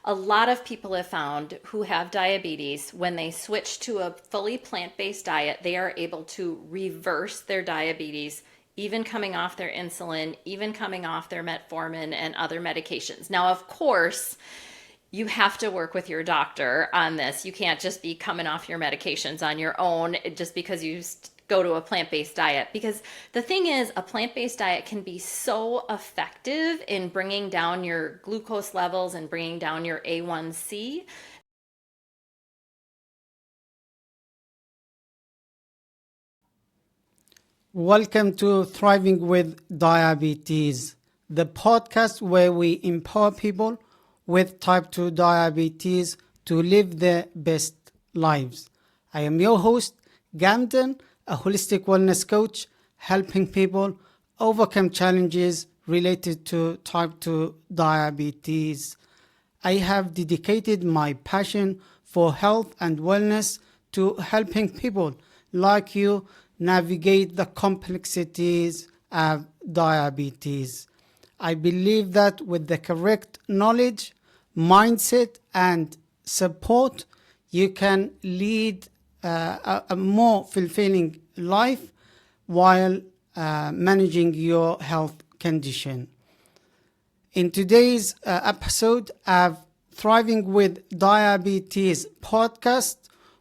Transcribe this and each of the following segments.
a lot of people have found who have diabetes, when they switch to a fully plant-based diet, they are able to reverse their diabetes, even coming off their insulin, even coming off their metformin and other medications. Now, of course, you have to work with your doctor on this. You can't just be coming off your medications on your own just because you go to a plant-based diet. Because the thing is, a plant-based diet can be so effective in bringing down your glucose levels and bringing down your A1C. Welcome to Thriving with Diabetes, the podcast where we empower people with type 2 diabetes to live their best lives. I am your host, Gamden, a holistic wellness coach, helping people overcome challenges related to type 2 diabetes. I have dedicated my passion for health and wellness to helping people like you navigate the complexities of diabetes. I believe that with the correct knowledge, mindset, and support, you can lead a more fulfilling life while managing your health condition. In today's episode of Thriving with Diabetes podcast,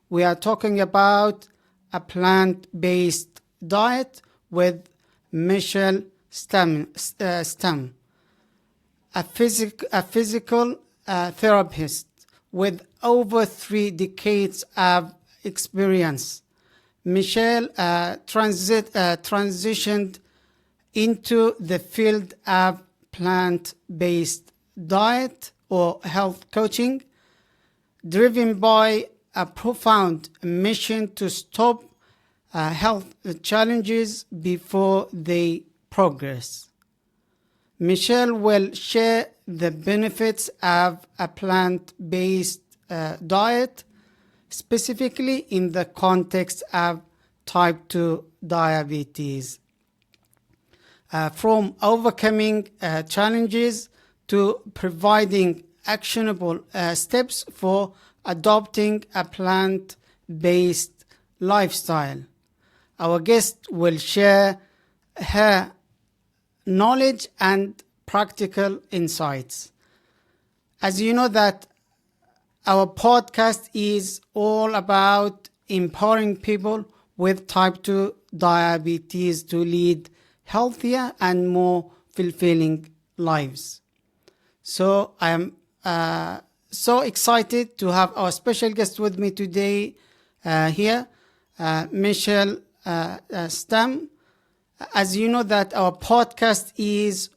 we are talking about a plant-based diet with Michele Stamn, a physical therapist with over 3 decades of experience. Michele transitioned into the field of plant-based diet or health coaching, driven by a profound mission to stop health challenges before they progress. Michele will share the benefits of a plant-based diet, specifically in the context of type 2 diabetes. From overcoming challenges to providing actionable steps for adopting a plant-based lifestyle. Our guest will share her knowledge and practical insights. As you know that our podcast is all about empowering people with type 2 diabetes to lead healthier and more fulfilling lives. So I am so excited to have our special guest with me today here, Michele Stamn. As you know that our podcast is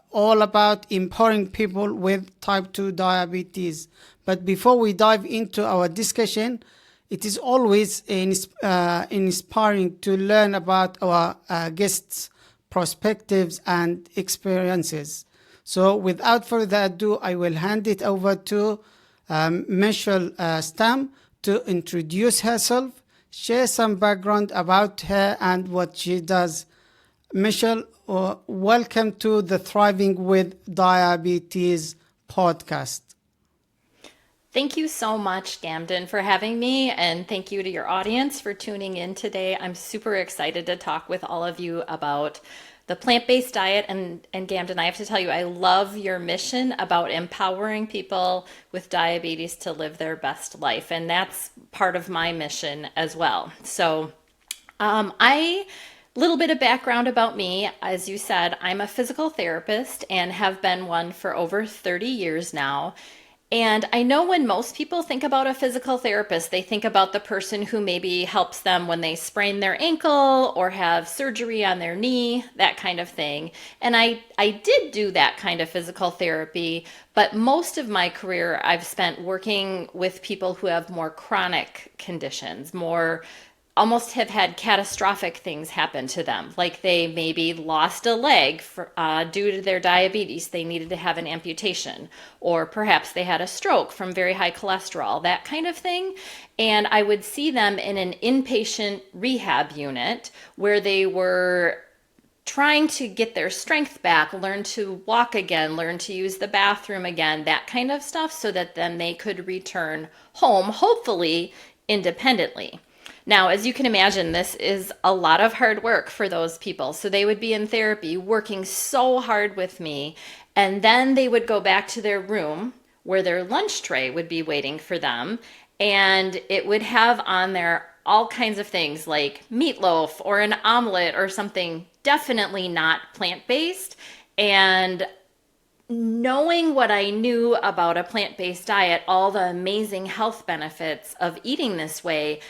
all about empowering people with type 2 diabetes. But before we dive into our discussion, it is always inspiring to learn about our guests' perspectives and experiences. So without further ado, I will hand it over to Michele Stamn to introduce herself, share some background about her and what she does. Michele, welcome to the Thriving with Diabetes podcast. Thank you so much, Gamden, for having me, and thank you to your audience for tuning in today. I'm super excited to talk with all of you about the plant-based diet. And Gamden, I have to tell you, I love your mission about empowering people with diabetes to live their best life. And that's part of my mission as well. So little bit of background about me. As you said, I'm a physical therapist and have been one for over 30 years now. And I know when most people think about a physical therapist, they think about the person who maybe helps them when they sprain their ankle or have surgery on their knee, that kind of thing. And I did do that kind of physical therapy, but most of my career I've spent working with people who have more chronic conditions, more almost have had catastrophic things happen to them. Like they maybe lost a leg due to their diabetes. They needed to have an amputation. Or perhaps they had a stroke from very high cholesterol, that kind of thing. And I would see them in an inpatient rehab unit where they were trying to get their strength back, learn to walk again, learn to use the bathroom again, that kind of stuff, so that then they could return home, hopefully independently. Now, as you can imagine, this is a lot of hard work for those people. So they would be in therapy working so hard with me, and then they would go back to their room where their lunch tray would be waiting for them, and it would have on there all kinds of things like meatloaf or an omelet or something definitely not plant-based. And knowing what I knew about a plant-based diet, all the amazing health benefits of eating this way,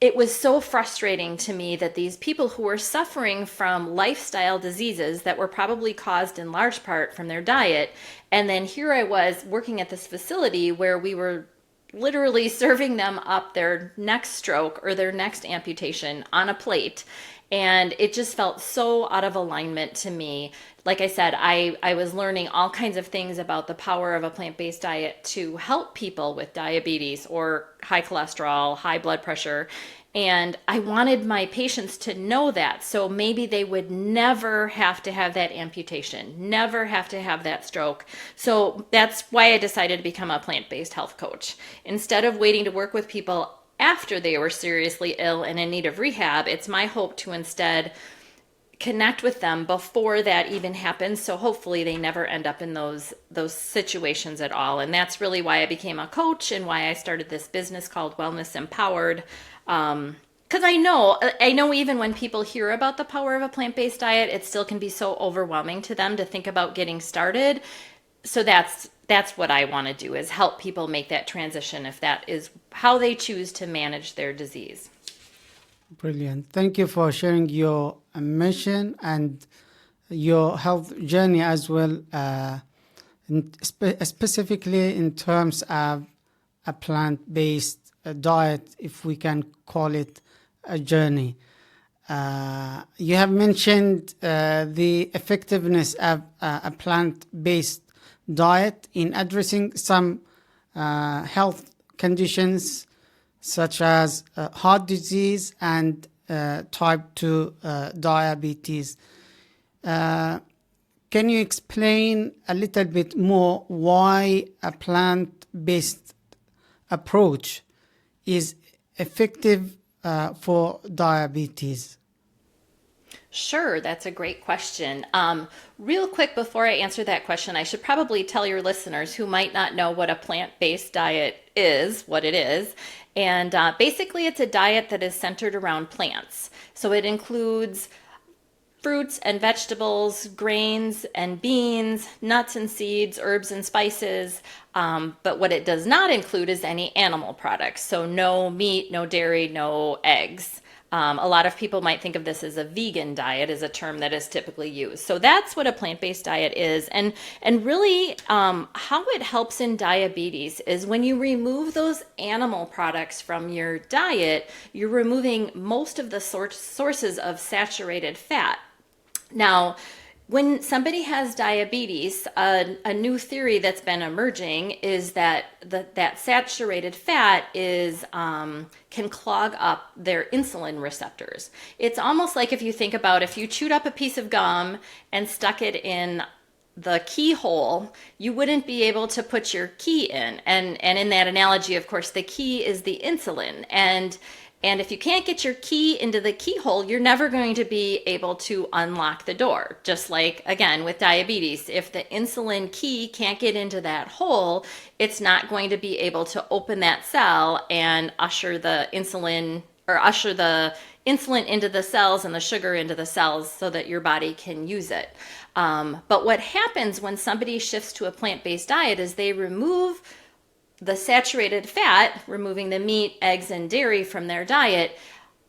it was so frustrating to me that these people who were suffering from lifestyle diseases that were probably caused in large part from their diet, and then here I was working at this facility where we were literally serving them up their next stroke or their next amputation on a plate. And it just felt so out of alignment to me. Like I said, I was learning all kinds of things about the power of a plant-based diet to help people with diabetes or high cholesterol, high blood pressure. And I wanted my patients to know that, so maybe they would never have to have that amputation, never have to have that stroke. So that's why I decided to become a plant-based health coach. Instead of waiting to work with people after they were seriously ill and in need of rehab, it's my hope to instead connect with them before that even happens, so hopefully they never end up in those situations at all. And that's really why I became a coach and why I started this business called Wellness Empowered. Because I know even when people hear about the power of a plant-based diet, it still can be so overwhelming to them to think about getting started. So that's what I want to do, is help people make that transition if that is how they choose to manage their disease. Brilliant. Thank you for sharing your mission and your health journey as well, specifically in terms of a plant-based diet, if we can call it a journey. You have mentioned the effectiveness of a plant-based diet in addressing some health conditions such as heart disease and type 2 diabetes. Can you explain a little bit more why a plant-based approach is effective for diabetes? Sure, that's a great question. Real quick, before I answer that question, I should probably tell your listeners who might not know what a plant-based diet is, what it is. And basically, it's a diet that is centered around plants. So it includes fruits and vegetables, grains and beans, nuts and seeds, herbs and spices. But what it does not include is any animal products. So no meat, no dairy, no eggs. A lot of people might think of this as a vegan diet, is a term that is typically used. So that's what a plant-based diet is. And really how it helps in diabetes is when you remove those animal products from your diet, you're removing most of the sources of saturated fat. Now, when somebody has diabetes, a new theory that's been emerging is that that saturated fat is can clog up their insulin receptors. It's almost like if you think about if you chewed up a piece of gum and stuck it in the keyhole, you wouldn't be able to put your key in. And in that analogy, of course, the key is the insulin. And if you can't get your key into the keyhole, you're never going to be able to unlock the door. Just like, again, with diabetes, if the insulin key can't get into that hole, it's not going to be able to open that cell and usher the insulin into the cells and the sugar into the cells so that your body can use it. But what happens when somebody shifts to a plant-based diet is they remove the saturated fat, removing the meat, eggs, and dairy from their diet.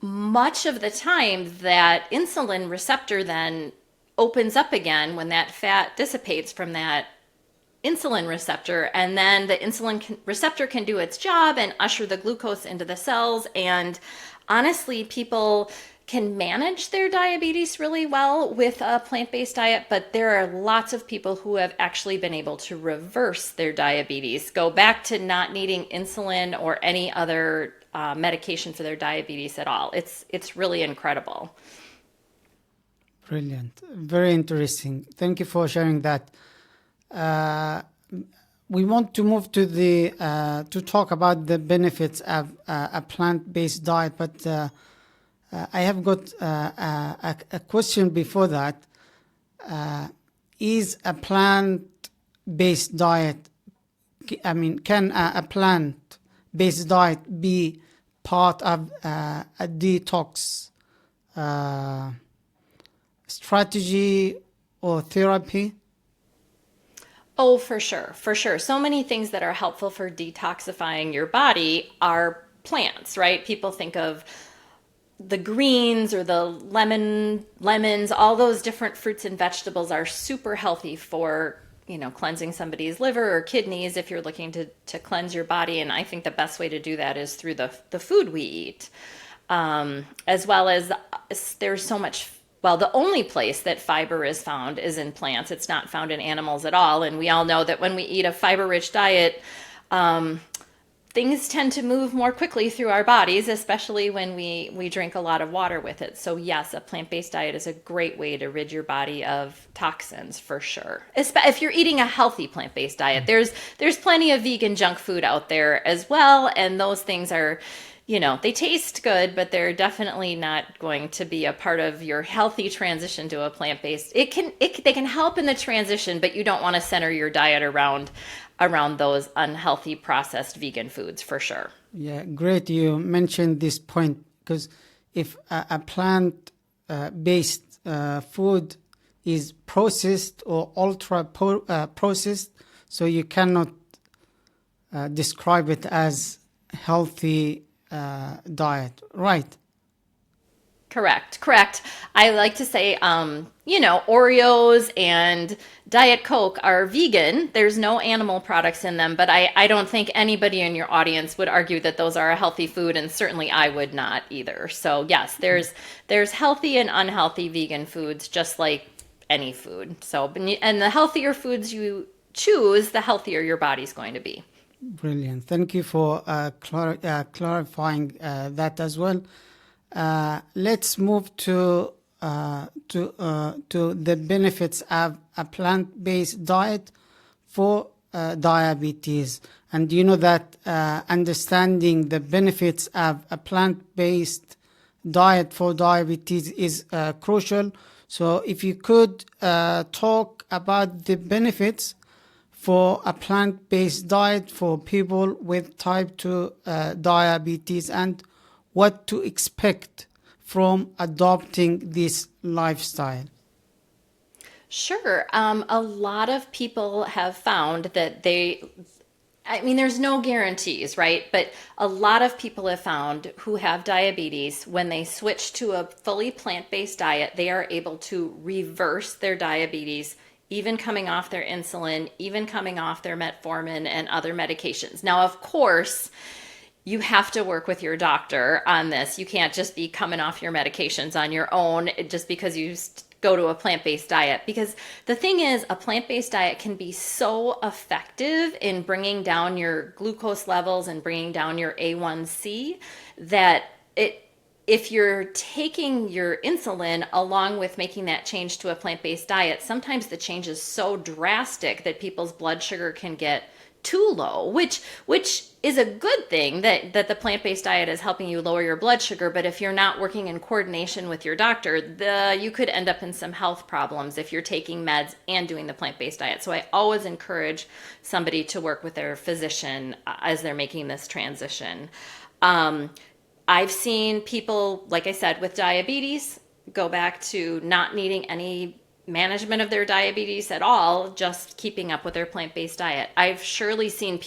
Much of the time, that insulin receptor then opens up again when that fat dissipates from that insulin receptor, and then the receptor can do its job and usher the glucose into the cells. And honestly, people can manage their diabetes really well with a plant-based diet, but there are lots of people who have actually been able to reverse their diabetes, go back to not needing insulin or any other medication for their diabetes at all. It's really incredible. Brilliant. Very interesting. Thank you for sharing that. Uh, we want to move to the to talk about the benefits of a plant-based diet, but I have got a question before that. Is a plant-based diet, I mean, can a plant-based diet be part of a detox strategy or therapy? Oh, for sure, for sure. So many things that are helpful for detoxifying your body are plants, right? People think of the greens or the lemons, all those different fruits and vegetables are super healthy for, cleansing somebody's liver or kidneys if you're looking to cleanse your body. And I think the best way to do that is through the food we eat. As well as there's so much, well, the only place that fiber is found is in plants. It's not found in animals at all. And we all know that when we eat a fiber-rich diet, things tend to move more quickly through our bodies, especially when we drink a lot of water with it. So yes, a plant-based diet is a great way to rid your body of toxins for sure. If you're eating a healthy plant-based diet, there's plenty of vegan junk food out there as well, and those things are, they taste good, but they're definitely not going to be a part of your healthy transition to a plant-based. They can help in the transition, but you don't want to center your diet around those unhealthy processed vegan foods for sure. Yeah, great. You mentioned this point because if a plant based food is processed or ultra processed, so you cannot describe it as healthy diet, right? Correct. I like to say, Oreos and Diet Coke are vegan. There's no animal products in them, but I don't think anybody in your audience would argue that those are a healthy food, and certainly I would not either. So yes, there's healthy and unhealthy vegan foods, just like any food. So, and the healthier foods you choose, the healthier your body's going to be. Brilliant. Thank you for clarifying that as well. Let's move to the benefits of a plant-based diet for diabetes. And you know that understanding the benefits of a plant-based diet for diabetes is crucial. So if you could talk about the benefits for a plant-based diet for people with type 2 diabetes and what to expect from adopting this lifestyle. Sure. A lot of people have found that there's no guarantees, right? But a lot of people have found who have diabetes, when they switch to a fully plant-based diet, they are able to reverse their diabetes, even coming off their insulin, even coming off their metformin and other medications. Now, of course, you have to work with your doctor on this. You can't just be coming off your medications on your own just because you go to a plant-based diet. Because the thing is, a plant-based diet can be so effective in bringing down your glucose levels and bringing down your A1C that if you're taking your insulin along with making that change to a plant-based diet, sometimes the change is so drastic that people's blood sugar can get too low, which is a good thing that the plant-based diet is helping you lower your blood sugar. But if you're not working in coordination with your doctor, you could end up in some health problems if you're taking meds and doing the plant-based diet. So I always encourage somebody to work with their physician as they're making this transition. I've seen people, like I said, with diabetes go back to not needing any management of their diabetes at all, just keeping up with their plant-based diet. I've surely seen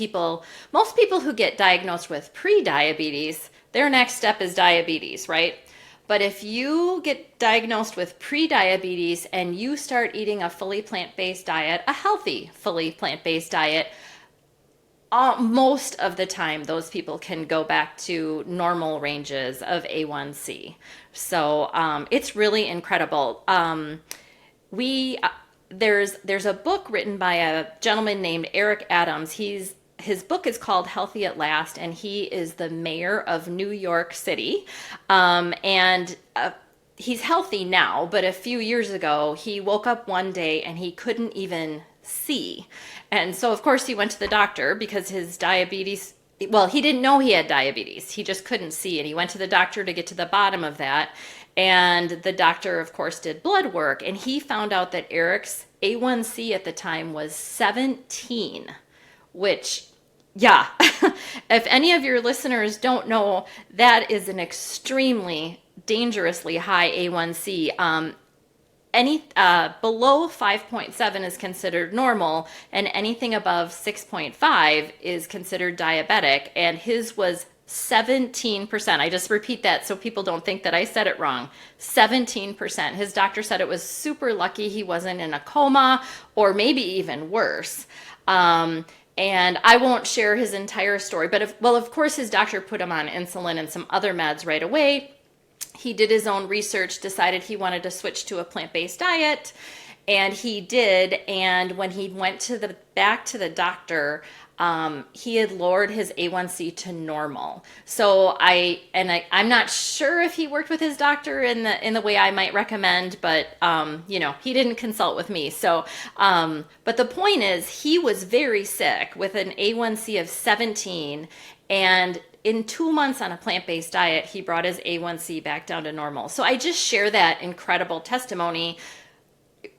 most people who get diagnosed with pre-diabetes, their next step is diabetes, right? But if you get diagnosed with pre-diabetes and you start eating a fully plant-based diet, a healthy fully plant-based diet, most of the time those people can go back to normal ranges of A1C. So it's really incredible. There's a book written by a gentleman named Eric Adams. His book is called Healthy at Last, and he is the mayor of New York City. And he's healthy now, but a few years ago, he woke up one day and he couldn't even see. And so, of course, he went to the doctor because his diabetes, well, he didn't know he had diabetes. He just couldn't see. And he went to the doctor to get to the bottom of that. And the doctor, of course, did blood work. And he found out that Eric's A1C at the time was 17, which, yeah, if any of your listeners don't know, that is an extremely dangerously high A1C. Any below 5.7 is considered normal, and anything above 6.5 is considered diabetic. And his was 17%. I just repeat that so people don't think that I said it wrong. 17%. His doctor said it was super lucky he wasn't in a coma, or maybe even worse. And I won't share his entire story, but of course, his doctor put him on insulin and some other meds right away. He did his own research, decided he wanted to switch to a plant-based diet, and he did. And when he went back to the doctor, he had lowered his A1C to normal. So I'm not sure if he worked with his doctor in the way I might recommend, but he didn't consult with me. So, but the point is, he was very sick with an A1C of 17, and in 2 months on a plant-based diet, he brought his A1C back down to normal. So I just share that incredible testimony.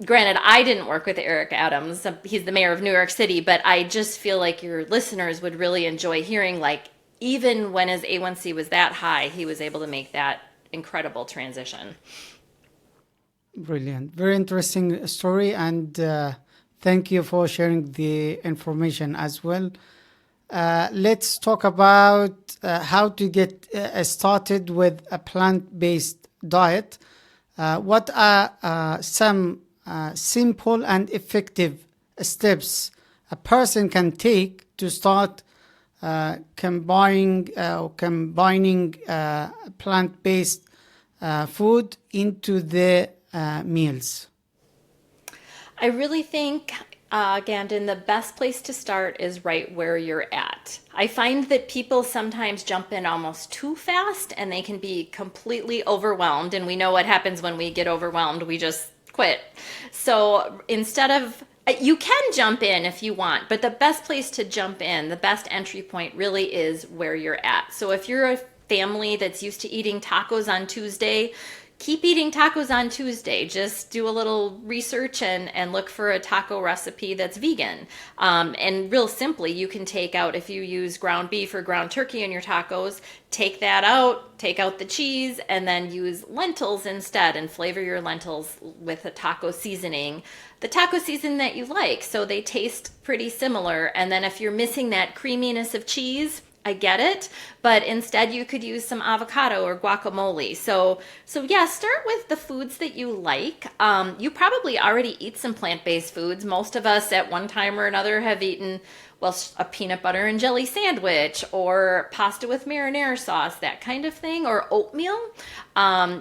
Granted, I didn't work with Eric Adams. He's the mayor of New York City, but I just feel like your listeners would really enjoy hearing, like, even when his A1C was that high, he was able to make that incredible transition. Brilliant. Very interesting story, and thank you for sharing the information as well. Let's talk about how to get started with a plant-based diet. What are some simple and effective steps a person can take to start combining plant-based food into their meals? I really think, Gandon, the best place to start is right where you're at. I find that people sometimes jump in almost too fast and they can be completely overwhelmed. And we know what happens when we get overwhelmed. We just quit. So instead of, you can jump in if you want, but the best place to jump in, the best entry point really is where you're at. So if you're a family that's used to eating tacos on Tuesday, keep eating tacos on Tuesday. Just do a little research and look for a taco recipe that's vegan. And real simply, you can take out, if you use ground beef or ground turkey in your tacos, take that out, take out the cheese, and then use lentils instead and flavor your lentils with a taco seasoning. The taco seasoning that you like, so they taste pretty similar. And then if you're missing that creaminess of cheese, I get it, but instead you could use some avocado or guacamole. So yeah, start with the foods that you like. You probably already eat some plant-based foods. Most of us at one time or another have eaten, well, a peanut butter and jelly sandwich or pasta with marinara sauce, that kind of thing, or oatmeal.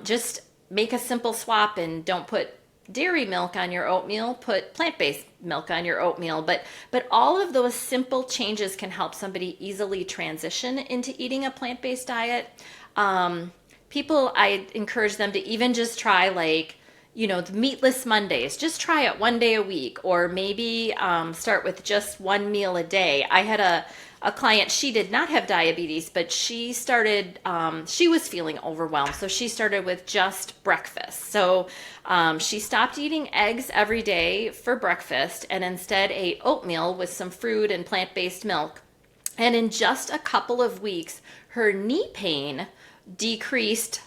Just make a simple swap and don't put dairy milk on your oatmeal, put plant-based milk on your oatmeal. But all of those simple changes can help somebody easily transition into eating a plant-based diet. I encourage them to even just try, like, the meatless Mondays. Just try it one day a week, or maybe start with just one meal a day. I had a client, she did not have diabetes, but she started, she was feeling overwhelmed. So she started with just breakfast. So she stopped eating eggs every day for breakfast and instead ate oatmeal with some fruit and plant-based milk. And in just a couple of weeks, her knee pain decreased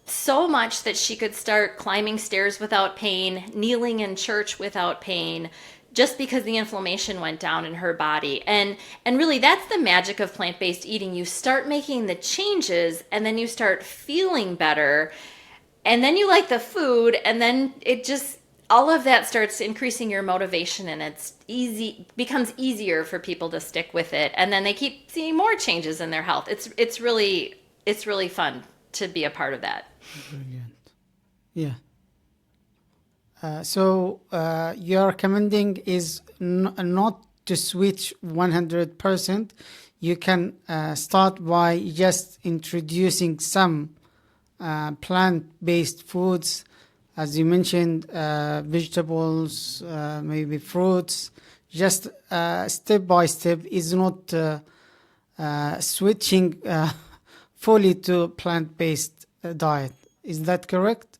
so much that she could start climbing stairs without pain, kneeling in church without pain, just because the inflammation went down in her body. And really, that's the magic of plant-based eating. You start making the changes, and then you start feeling better, and then you like the food, and then all of that starts increasing your motivation, and becomes easier for people to stick with it. And then they keep seeing more changes in their health. It's really fun to be a part of that. Brilliant. Yeah. So you're recommending is not to switch 100%. You can start by just introducing some plant-based foods, as you mentioned, vegetables, maybe fruits, just step by step, is not switching fully to plant-based diet. Is that correct?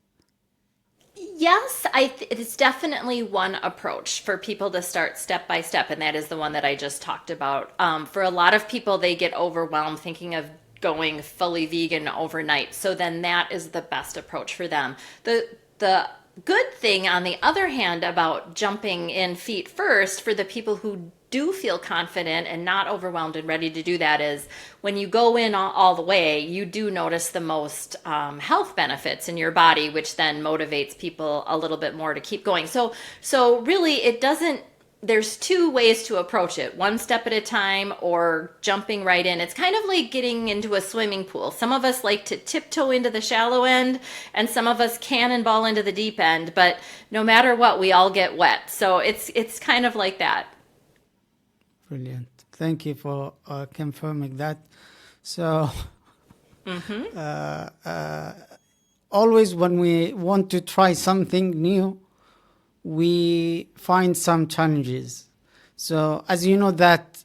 Yes, it's definitely one approach for people to start step by step, and that is the one that I just talked about. For a lot of people, they get overwhelmed thinking of going fully vegan overnight. So then that is the best approach for them. The good thing, on the other hand, about jumping in feet first for the people who do feel confident and not overwhelmed and ready to do that is when you go in all the way, you do notice the most health benefits in your body, which then motivates people a little bit more to keep going. So really, it doesn't. There's two ways to approach it: one step at a time or jumping right in. It's kind of like getting into a swimming pool. Some of us like to tiptoe into the shallow end, and some of us cannonball into the deep end. But no matter what, we all get wet. So it's kind of like that. Brilliant. Thank you for confirming that. So, always when we want to try something new, we find some challenges. So, as you know, that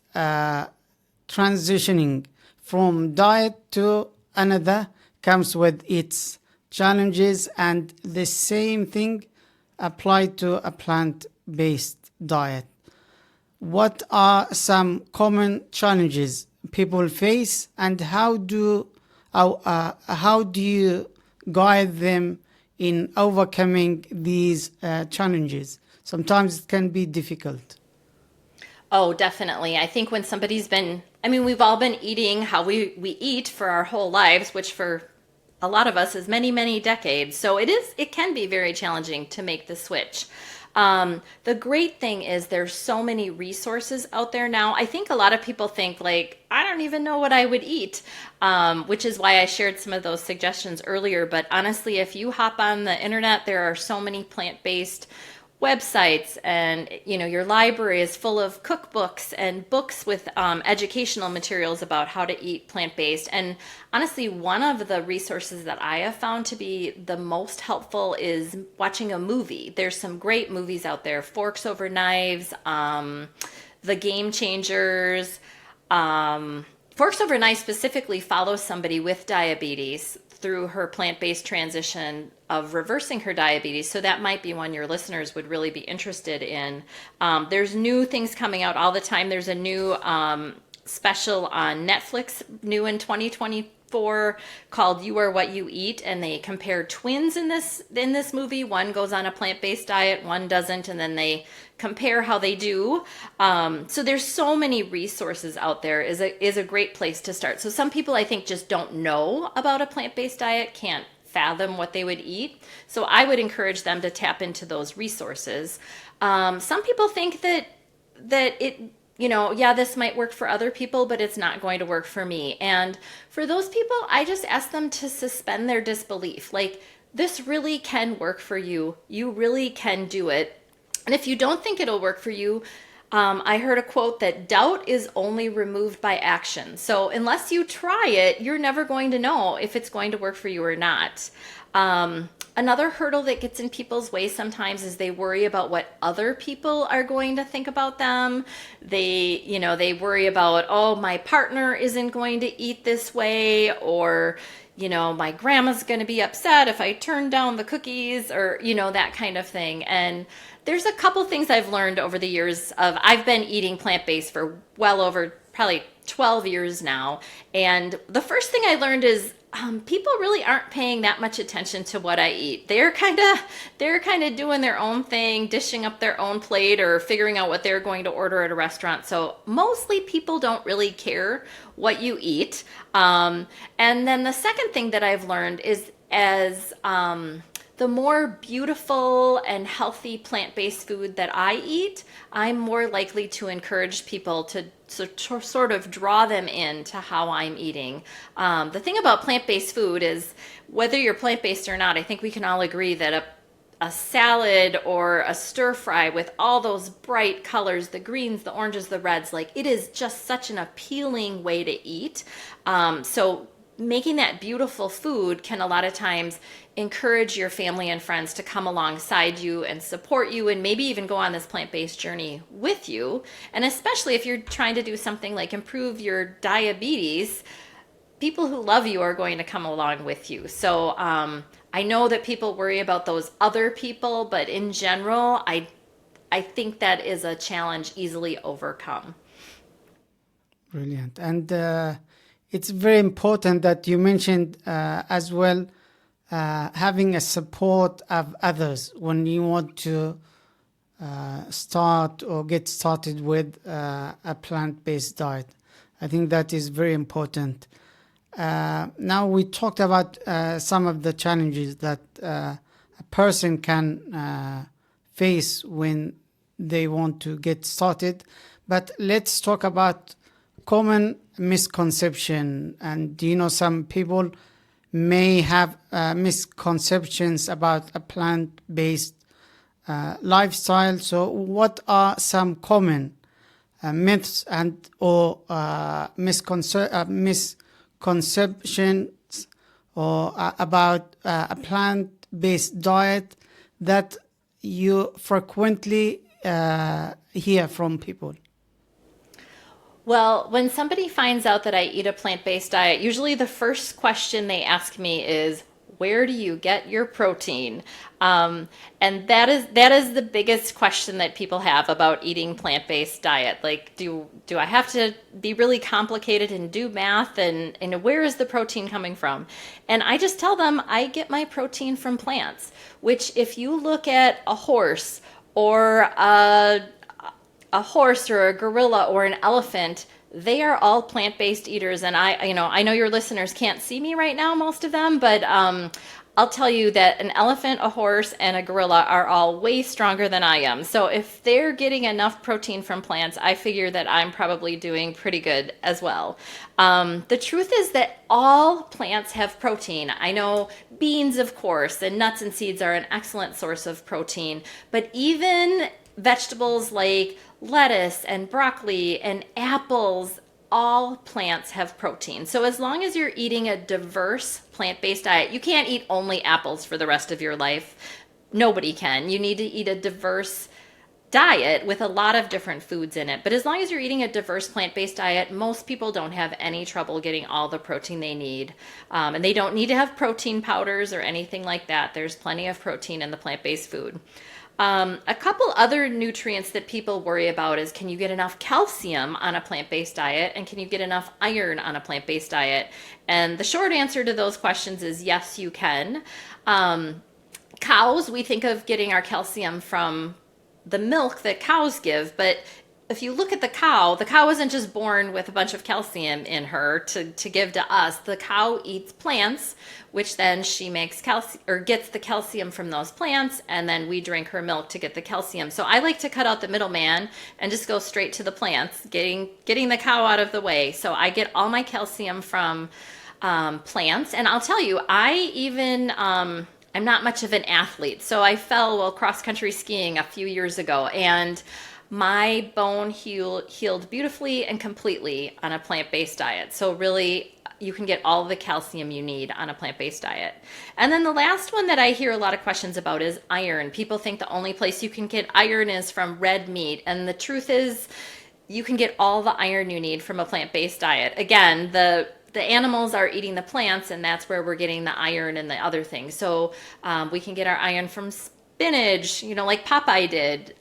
transitioning from diet to another comes with its challenges, and the same thing applied to a plant-based diet. What are some common challenges people face, and how do you guide them in overcoming these challenges? Sometimes it can be difficult. Oh, definitely. I think when we've all been eating how we eat for our whole lives, which for a lot of us is many, many decades. So it can be very challenging to make the switch. The great thing is there's so many resources out there now. I think a lot of people think like, I don't even know what I would eat, which is why I shared some of those suggestions earlier. But honestly, if you hop on the internet, there are so many plant-based websites, and your library is full of cookbooks and books with educational materials about how to eat plant-based. And honestly, one of the resources that I have found to be the most helpful is watching a movie. There's some great movies out there: Forks Over Knives, The Game Changers. Forks Over Knives specifically follows somebody with diabetes through her plant-based transition of reversing her diabetes. So that might be one your listeners would really be interested in. There's new things coming out all the time. There's a new special on Netflix, new in 2024, called You Are What You Eat, and they compare twins in this movie. One goes on a plant-based diet, one doesn't, and then they compare how they do. So there's so many resources out there. Is a great place to start. So some people, I think, just don't know about a plant-based diet, can't fathom what they would eat. So I would encourage them to tap into those resources. Some people think that it, this might work for other people, but it's not going to work for me. And for those people, I just ask them to suspend their disbelief. Like, this really can work for you. You really can do it. And if you don't think it'll work for you, I heard a quote that doubt is only removed by action. So unless you try it, you're never going to know if it's going to work for you or not. Another hurdle that gets in people's way sometimes is they worry about what other people are going to think about them. They worry about, oh, my partner isn't going to eat this way, or my grandma's going to be upset if I turn down the cookies, or, that kind of thing. And there's a couple things I've learned over the years I've been eating plant-based for well over probably 12 years now. And the first thing I learned is people really aren't paying that much attention to what I eat. They're kind of doing their own thing, dishing up their own plate, or figuring out what they're going to order at a restaurant. So mostly people don't really care what you eat. And then the second thing that I've learned is the more beautiful and healthy plant-based food that I eat, I'm more likely to encourage people to sort of draw them into how I'm eating. The thing about plant-based food is, whether you're plant-based or not, I think we can all agree that a salad or a stir fry with all those bright colors, the greens, the oranges, the reds, like, it is just such an appealing way to eat. So making that beautiful food can a lot of times encourage your family and friends to come alongside you and support you and maybe even go on this plant-based journey with you. And especially if you're trying to do something like improve your diabetes, people who love you are going to come along with you. So I know that people worry about those other people, but in general, I think that is a challenge easily overcome. Brilliant. And it's very important that you mentioned as well having a support of others when you want to start or get started with a plant-based diet. I think that is very important. Now we talked about some of the challenges that a person can face when they want to get started, but let's talk about common misconception. And some people may have misconceptions about a plant-based lifestyle. So what are some common myths and or misconceptions or about a plant-based diet that you frequently hear from people? Well, when somebody finds out that I eat a plant-based diet, usually the first question they ask me is, where do you get your protein? And that is the biggest question that people have about eating plant-based diet. Like, do I have to be really complicated and do math? And where is the protein coming from? And I just tell them I get my protein from plants, which if you look at a horse or a horse or a gorilla or an elephant, they are all plant-based eaters. And I know your listeners can't see me right now, most of them, but I'll tell you that an elephant, a horse, and a gorilla are all way stronger than I am. So if they're getting enough protein from plants, I figure that I'm probably doing pretty good as well. The truth is that all plants have protein. I know beans, of course, and nuts and seeds are an excellent source of protein, but even vegetables like lettuce and broccoli and apples, all plants have protein. So as long as you're eating a diverse plant-based diet, you can't eat only apples for the rest of your life. Nobody can. You need to eat a diverse diet with a lot of different foods in it. But as long as you're eating a diverse plant-based diet, most people don't have any trouble getting all the protein they need. And they don't need to have protein powders or anything like that. There's plenty of protein in the plant-based food. A couple other nutrients that people worry about is, can you get enough calcium on a plant-based diet, and can you get enough iron on a plant-based diet? And the short answer to those questions is yes, you can. Cows, we think of getting our calcium from the milk that cows give, but if you look at the cow isn't just born with a bunch of calcium in her to give to us. The cow eats plants, which then she makes calcium or gets the calcium from those plants, and then we drink her milk to get the calcium. So I like to cut out the middleman and just go straight to the plants, getting the cow out of the way. So I get all my calcium from plants, and I'll tell you, I'm not much of an athlete, so I fell while cross-country skiing a few years ago, and my bone healed beautifully and completely on a plant-based diet. So really, you can get all the calcium you need on a plant-based diet. And then the last one that I hear a lot of questions about is iron. People think the only place you can get iron is from red meat, and the truth is, you can get all the iron you need from a plant-based diet. Again, the animals are eating the plants, and that's where we're getting the iron and the other things. So we can get our iron from spinach, like Popeye did,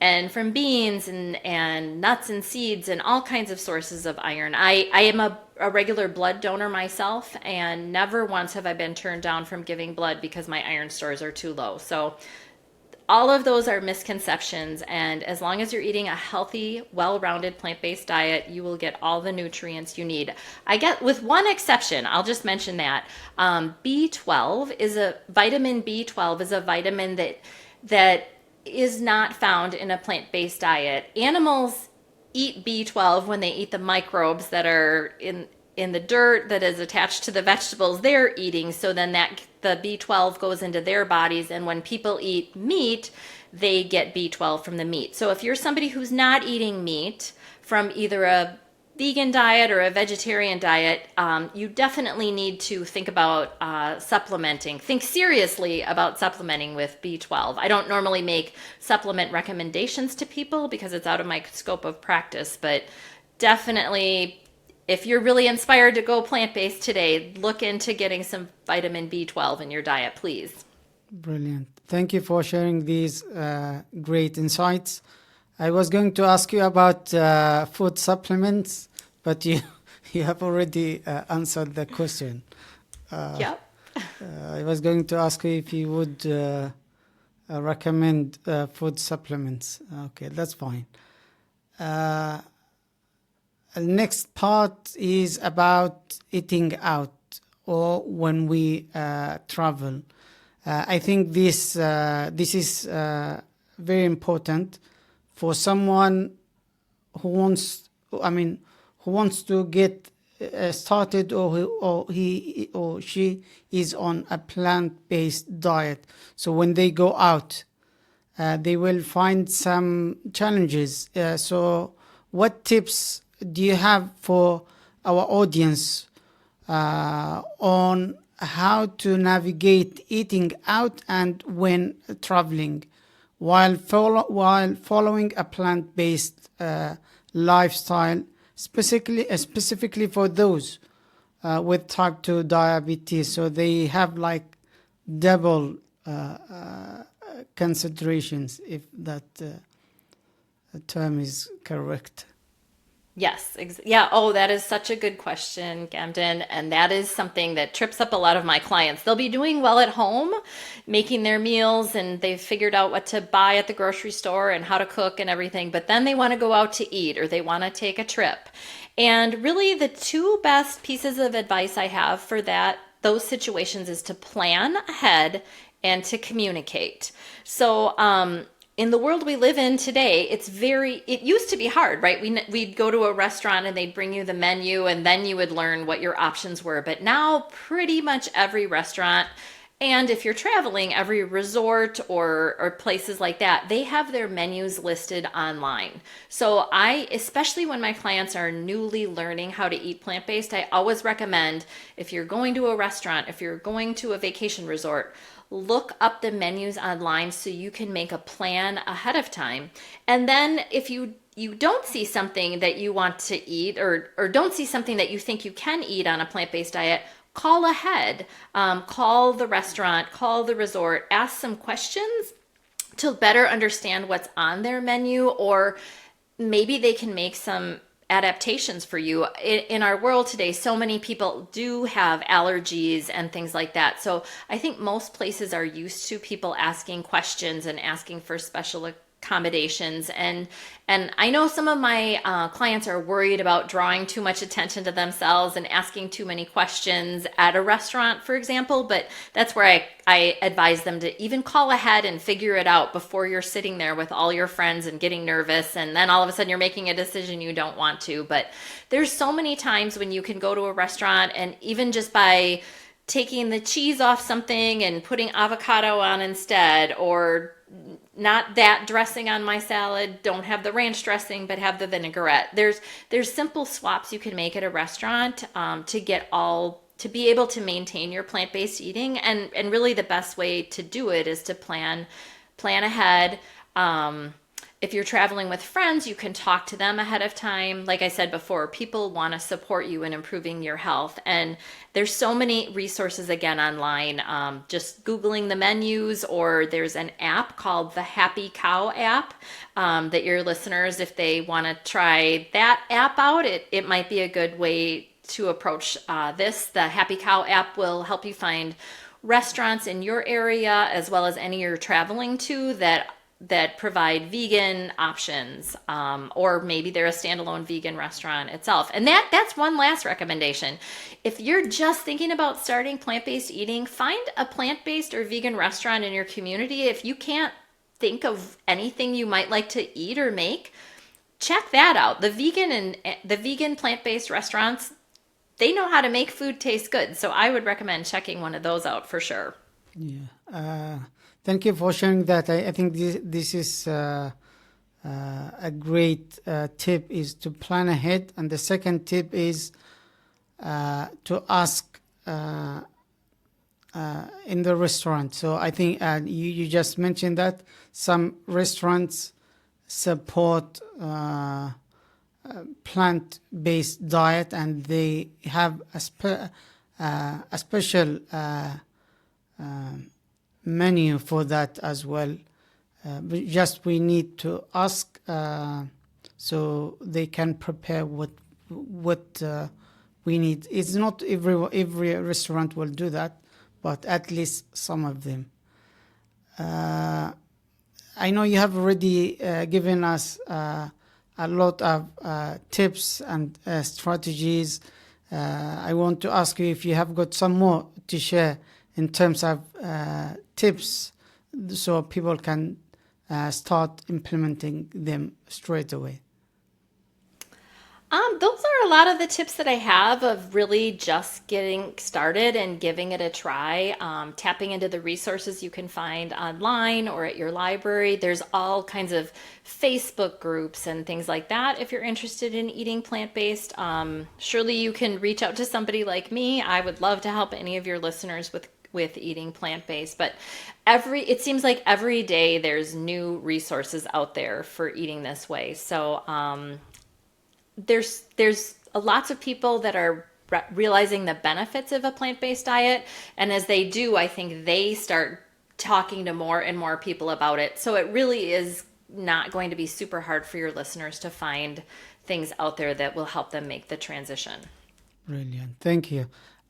and from beans and nuts and seeds and all kinds of sources of iron. I am a regular blood donor myself, and never once have I been turned down from giving blood because my iron stores are too low. So all of those are misconceptions, and as long as you're eating a healthy, well-rounded plant-based diet, you will get all the nutrients you need. With one exception, I'll just mention that vitamin B12 is a vitamin that is not found in a plant-based diet. Animals eat B12 when they eat the microbes that are in the dirt that is attached to the vegetables they're eating. So then the B12 goes into their bodies, and when people eat meat, they get B12 from the meat. So if you're somebody who's not eating meat from either a vegan diet or a vegetarian diet, you definitely need to think about supplementing. Think seriously about supplementing with B12. I don't normally make supplement recommendations to people because it's out of my scope of practice, but definitely if you're really inspired to go plant-based today, look into getting some vitamin B12 in your diet, please. Brilliant. Thank you for sharing these great insights. I was going to ask you about food supplements, but you have already answered the question. Yep. I was going to ask you if you would recommend food supplements. Okay, that's fine. The next part is about eating out or when we travel. I think this is very important for someone who wants, who wants to get started, or he or she is on a plant-based diet. So when they go out, they will find some challenges. So what tips do you have for our audience on how to navigate eating out and when traveling while following a plant-based lifestyle, specifically for those with type 2 diabetes, so they have like double considerations, if that term is correct. Yes. Yeah. Oh, that is such a good question, Gamden. And that is something that trips up a lot of my clients. They'll be doing well at home, making their meals, and they've figured out what to buy at the grocery store and how to cook and everything. But then they want to go out to eat or they want to take a trip. And really, the two best pieces of advice I have for those situations is to plan ahead and to communicate. So, in the world we live in today, it used to be hard, right? We'd go to a restaurant and they'd bring you the menu and then you would learn what your options were. But now pretty much every restaurant, and if you're traveling, every resort or places like that, they have their menus listed online. So especially when my clients are newly learning how to eat plant-based, I always recommend, if you're going to a restaurant, if you're going to a vacation resort, look up the menus online so you can make a plan ahead of time. And then if you don't see something that you want to eat, or don't see something that you think you can eat on a plant-based diet, call ahead. Call the restaurant, call the resort, ask some questions to better understand what's on their menu, or maybe they can make some adaptations for you. In our world today, so many people do have allergies and things like that. So I think most places are used to people asking questions and asking for special accommodations. And I know some of my clients are worried about drawing too much attention to themselves and asking too many questions at a restaurant, for example, but that's where I advise them to even call ahead and figure it out before you're sitting there with all your friends and getting nervous, and then all of a sudden you're making a decision you don't want to. But there's so many times when you can go to a restaurant and even just by taking the cheese off something and putting avocado on instead, or not that dressing on my salad, don't have the ranch dressing, but have the vinaigrette. There's simple swaps you can make at a restaurant to be able to maintain your plant-based eating. And really the best way to do it is to plan ahead. If you're traveling with friends, you can talk to them ahead of time. Like I said before, people want to support you in improving your health. And there's so many resources again online. Just Googling the menus, or there's an app called the Happy Cow app that your listeners, if they want to try that app out, it might be a good way to approach this. The Happy Cow app will help you find restaurants in your area, as well as any you're traveling to that provide vegan options, or maybe they're a standalone vegan restaurant itself. And that's one last recommendation. If you're just thinking about starting plant-based eating, find a plant-based or vegan restaurant in your community. If you can't think of anything you might like to eat or make, check that out. The vegan plant-based restaurants, they know how to make food taste good. So I would recommend checking one of those out for sure. Yeah. Thank you for sharing that. I think this is a great tip is to plan ahead, and the second tip is to ask in the restaurant. So I think you just mentioned that some restaurants support plant-based diet, and they have a special menu for that as well. But we need to ask so they can prepare what we need. It's not every restaurant will do that, but at least some of them. I know you have already given us a lot of tips and strategies. I want to ask you if you have got some more to share in terms of tips so people can start implementing them straight away. Those are a lot of the tips that I have of really just getting started and giving it a try. Tapping into the resources you can find online or at your library. There's all kinds of Facebook groups and things like that if you're interested in eating plant-based. Surely you can reach out to somebody like me. I would love to help any of your listeners with eating plant-based, but it seems like every day there's new resources out there for eating this way. So there's lots of people that are realizing the benefits of a plant-based diet, and as they do, I think they start talking to more and more people about it. So it really is not going to be super hard for your listeners to find things out there that will help them make the transition. Brilliant. Thank you.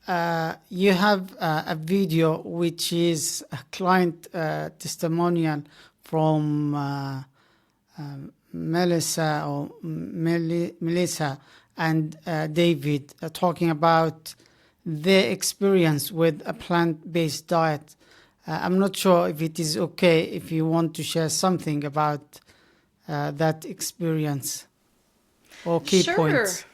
You have a video which is a client testimonial from Melissa and David talking about their experience with a plant-based diet. I'm not sure if it is okay if you want to share something about that experience or key points.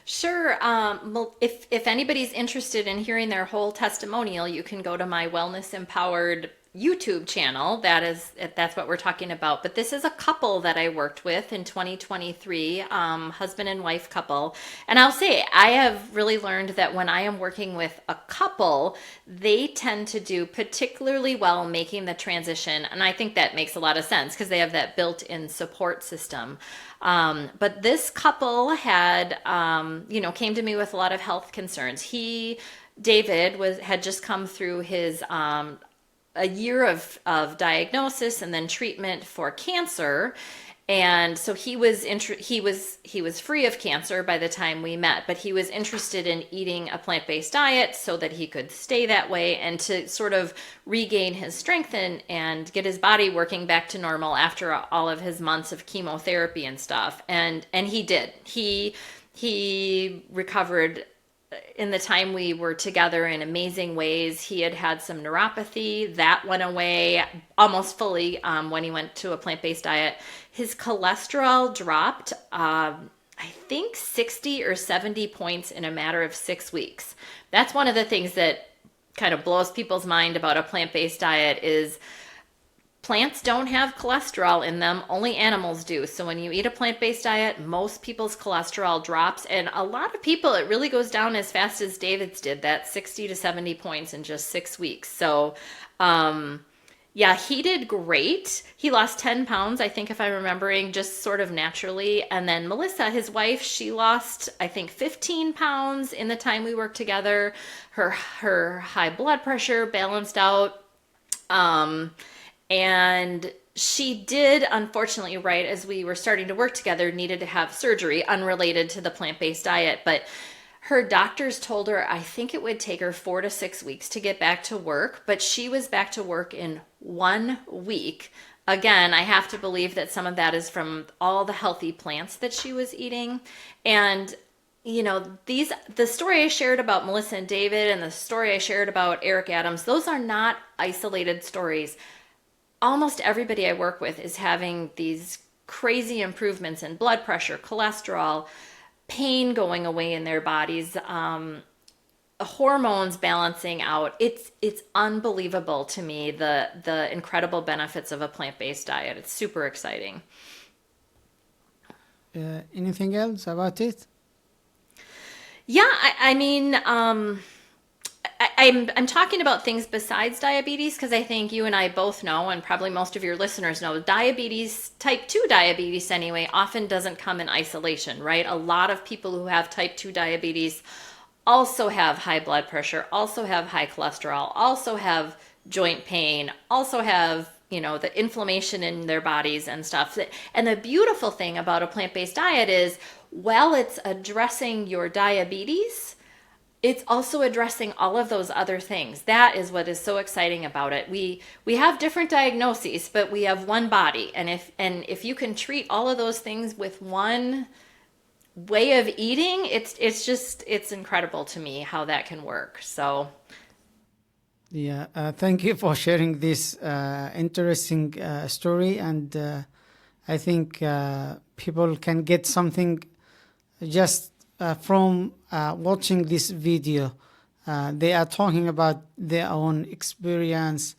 Sure. Well, if anybody's interested in hearing their whole testimonial, you can go to my Wellness Empowered YouTube channel. That's what we're talking about. But this is a couple that I worked with in 2023, husband and wife couple. And I'll say, I have really learned that when I am working with a couple, they tend to do particularly well making the transition. And I think that makes a lot of sense because they have that built-in support system. But this couple had, came to me with a lot of health concerns. David had just come through his, a year of diagnosis and then treatment for cancer. And so he was free of cancer by the time we met, but he was interested in eating a plant-based diet so that he could stay that way and to sort of regain his strength and get his body working back to normal after all of his months of chemotherapy and stuff. And he did. He recovered in the time we were together in amazing ways. He had some neuropathy that went away almost fully when he went to a plant-based diet. His cholesterol dropped, I think 60 or 70 points in a matter of 6 weeks. That's one of the things that kind of blows people's mind about a plant-based diet is plants don't have cholesterol in them, only animals do. So when you eat a plant-based diet, most people's cholesterol drops. And a lot of people, it really goes down as fast as David's did, that 60 to 70 points in just 6 weeks. So, yeah, he did great. He lost 10 pounds, I think, if I'm remembering, just sort of naturally. And then Melissa, his wife, she lost, I think, 15 pounds in the time we worked together. Her high blood pressure balanced out. And she did, unfortunately, right as we were starting to work together, needed to have surgery unrelated to the plant-based diet. But her doctors told her, I think it would take her 4 to 6 weeks to get back to work. But she was back to work in 1 week. Again, I have to believe that some of that is from all the healthy plants that she was eating. And the story I shared about Melissa and David and the story I shared about Eric Adams, those are not isolated stories. Almost everybody I work with is having these crazy improvements in blood pressure, cholesterol, pain going away in their bodies, hormones balancing out. It's unbelievable to me, the incredible benefits of a plant-based diet. It's super exciting. Anything else about it? Yeah, I mean, I'm talking about things besides diabetes because I think you and I both know, and probably most of your listeners know, diabetes, type 2 diabetes anyway, often doesn't come in isolation, right? A lot of people who have type 2 diabetes also have high blood pressure, also have high cholesterol, also have joint pain, also have, the inflammation in their bodies and stuff. And the beautiful thing about a plant-based diet is while it's addressing your diabetes, it's also addressing all of those other things. That is what is so exciting about it. We have different diagnoses, but we have one body. And if you can treat all of those things with one way of eating, it's incredible to me how that can work. So Yeah, thank you for sharing this interesting story, and I think people can get something just from watching this video. They are talking about their own experience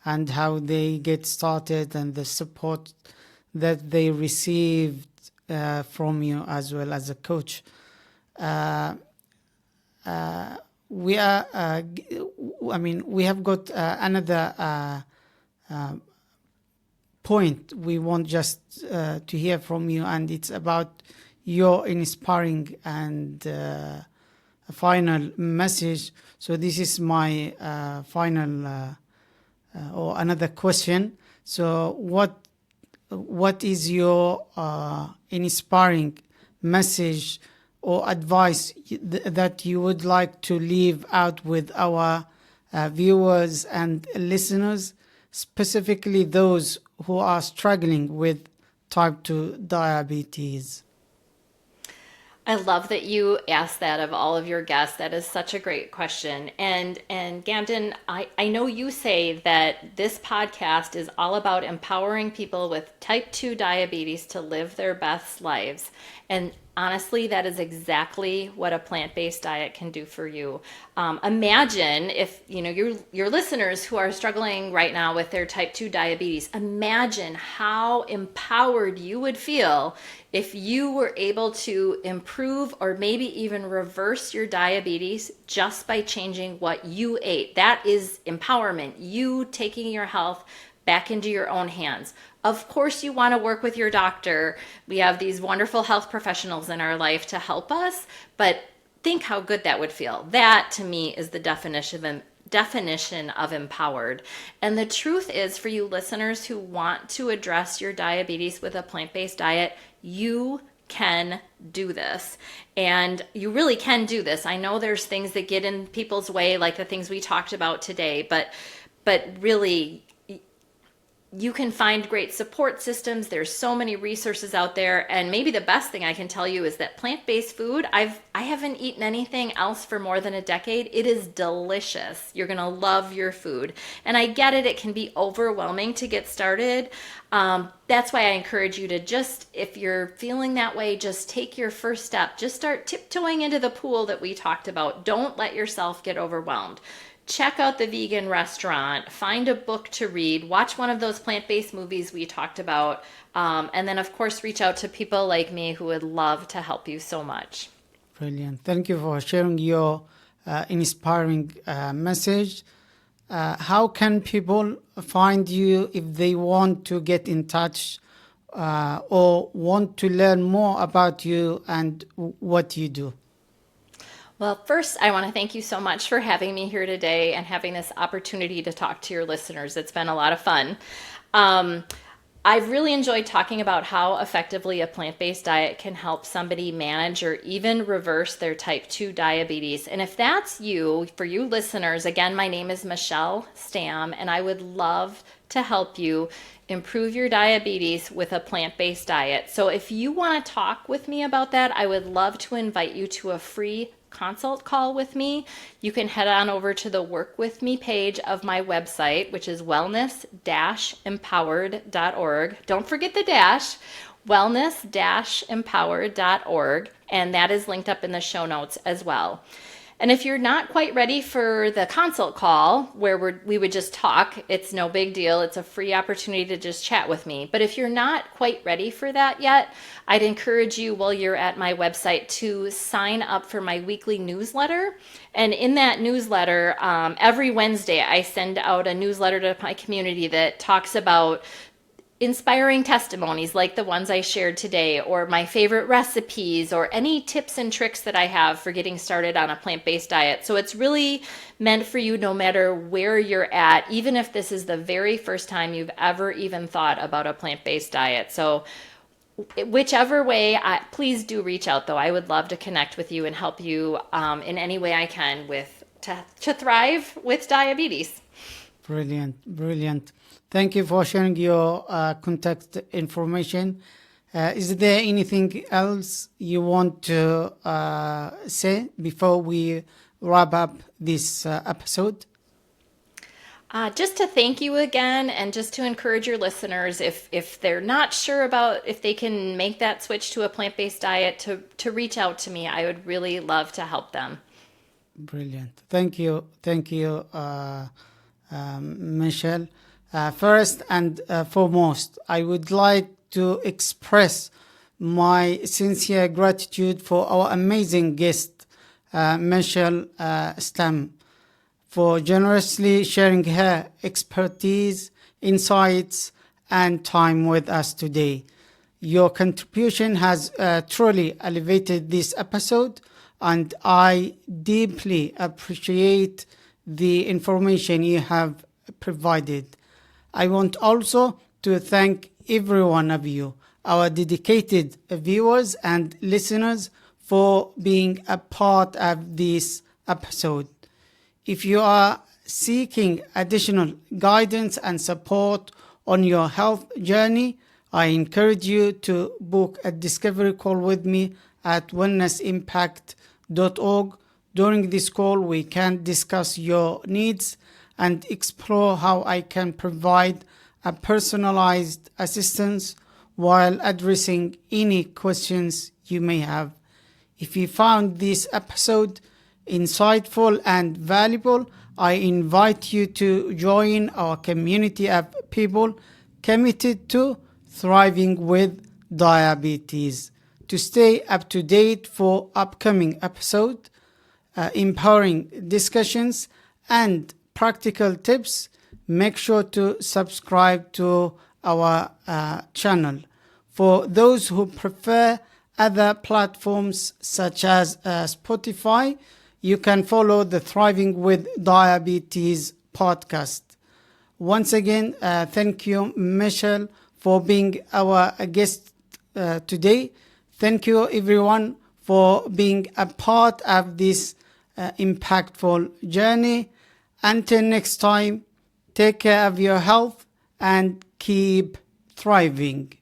and how they get started and the support that they received from you as well as a coach. We are, we have got another point we want just to hear from you, and it's about your inspiring and final message. So this is my final or another question. So what is your inspiring message or advice that you would like to leave out with our viewers and listeners, specifically those who are struggling with type 2 diabetes? I love that you asked that of all of your guests. That is such a great question. And Gamden, I know you say that this podcast is all about empowering people with type 2 diabetes to live their best lives. And honestly, that is exactly what a plant-based diet can do for you. Imagine if, your listeners who are struggling right now with their type 2 diabetes, imagine how empowered you would feel if you were able to improve or maybe even reverse your diabetes just by changing what you ate. That is empowerment, you taking your health back into your own hands. Of course, you want to work with your doctor. We have these wonderful health professionals in our life to help us, but think how good that would feel. That, to me, is the definition of empowered. And the truth is, for you listeners who want to address your diabetes with a plant-based diet, you can do this. And you really can do this. I know there's things that get in people's way, like the things we talked about today, but really, you can find great support systems. There's so many resources out there. And maybe the best thing I can tell you is that plant-based food, I haven't eaten anything else for more than a decade. It is delicious. You're going to love your food. And I get it. It can be overwhelming to get started. That's why I encourage you to just, if you're feeling that way, just take your first step. Just start tiptoeing into the pool that we talked about. Don't let yourself get overwhelmed. Check out the vegan restaurant, find a book to read, watch one of those plant-based movies we talked about, and then, of course, reach out to people like me who would love to help you so much. Brilliant. Thank you for sharing your inspiring message. How can people find you if they want to get in touch or want to learn more about you and what you do? Well, first, I want to thank you so much for having me here today and having this opportunity to talk to your listeners. It's been a lot of fun. I've really enjoyed talking about how effectively a plant-based diet can help somebody manage or even reverse their type 2 diabetes. And if that's you, for you listeners, again, my name is Michele Stamn, and I would love to help you improve your diabetes with a plant-based diet. So if you want to talk with me about that, I would love to invite you to a free consult call with me. You can head on over to the Work With Me page of my website, which is wellness-empowered.org. Don't forget the dash, wellness-empowered.org, and that is linked up in the show notes as well. And if you're not quite ready for the consult call where we would just talk, it's no big deal. It's a free opportunity to just chat with me. But if you're not quite ready for that yet, I'd encourage you while you're at my website to sign up for my weekly newsletter. And in that newsletter, every Wednesday, I send out a newsletter to my community that talks about inspiring testimonies like the ones I shared today, or my favorite recipes, or any tips and tricks that I have for getting started on a plant-based diet. So it's really meant for you no matter where you're at, even if this is the very first time you've ever even thought about a plant-based diet. So whichever way, please do reach out though. I would love to connect with you and help you in any way I can to thrive with diabetes. Brilliant, brilliant. Thank you for sharing your contact information. Is there anything else you want to say before we wrap up this episode? Just to thank you again, and just to encourage your listeners, if they're not sure about if they can make that switch to a plant-based diet, to reach out to me. I would really love to help them. Brilliant. Thank you. Thank you, Michele. First and foremost, I would like to express my sincere gratitude for our amazing guest, Michele Stamn, for generously sharing her expertise, insights, and time with us today. Your contribution has truly elevated this episode, and I deeply appreciate the information you have provided. I want also to thank every one of you, our dedicated viewers and listeners, for being a part of this episode. If you are seeking additional guidance and support on your health journey, I encourage you to book a discovery call with me at wellnessimpact.org. During this call, we can discuss your needs and explore how I can provide a personalized assistance while addressing any questions you may have. If you found this episode insightful and valuable, I invite you to join our community of people committed to thriving with diabetes. To stay up to date for upcoming episodes, empowering discussions, and practical tips, make sure to subscribe to our channel. For those who prefer other platforms such as Spotify, you can follow the Thriving with Diabetes podcast. Once again, thank you, Michele, for being our guest today. Thank you, everyone, for being a part of this impactful journey. Until next time, take care of your health and keep thriving.